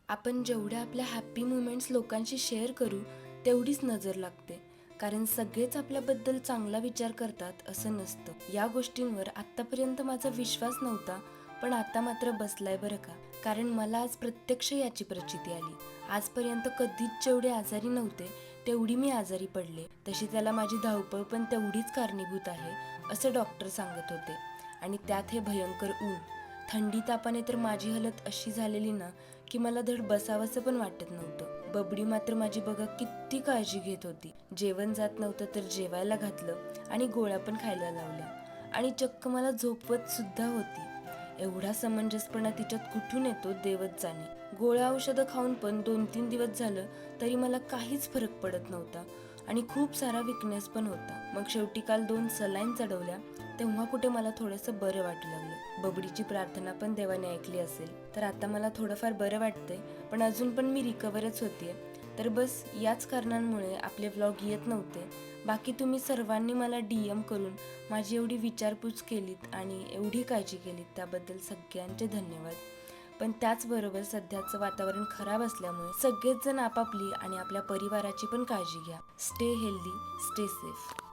आपण जेवढ्या आपल्या हॅप्पी मुमेंट्स लोकांशी शेअर करू तेवढीच नजर लागते. कारण सगळेच आपल्याबद्दल चांगला विचार करतात असं नसतं. या गोष्टींवर आत्तापर्यंत माझा विश्वास नव्हता, पण आता मात्र बसलाय बरं का. कारण मला आज प्रत्यक्ष याची प्रचिती आली. आजपर्यंत कधीच जेवढे आजारी नव्हते तेवढी मी आजारी पडले. तशी त्याला माझी धावपळ पण तेवढीच कारणीभूत आहे असं डॉक्टर सांगत होते. आणि त्यात हे भयंकर ऊन, थंडी तापाने तर माझी हालत अशी झालेली ना की मला धड बसावंसं पण वाटत नव्हतं. बबडी मात्र माझी बघा किती काळजी घेत होती. जेवण जात नव्हतं तर जेवायला घातलं आणि गोळ्या पण खायला लावल्या आणि चक्क मला झोपवत सुद्धा होती. एवढा समंजसपणा तिच्यात कुठून येतो देवच जाणे. गोळ्या औषधं खाऊन पण 2-3 दिवस झालं तरी मला काहीच फरक पडत नव्हता आणि खूप सारा विकनेस पण होता. मग शेवटी काल 2 सलाईन चढवल्या तेव्हा कुठे मला थोडंसं बरं वाटू लागलं. बबडीची प्रार्थना पण देवाने ऐकली असेल तर आता मला थोडंफार बरं वाटतंय, पण अजून पण मी रिकवरच होतीये. तर बस याच कारणांमुळे आपले व्लॉग येत नव्हते. बाकी तुम्ही सर्वांनी मला DM करून माझी एवढी विचारपूस केलीत आणि एवढी काळजी केलीत त्याबद्दल सगळ्यांचे धन्यवाद. पण त्याचबरोबर सध्याचं वातावरण खराब असल्यामुळे सगळेच जण आपापली आणि आपल्या परिवाराची पण काळजी घ्या. Stay healthy, stay safe.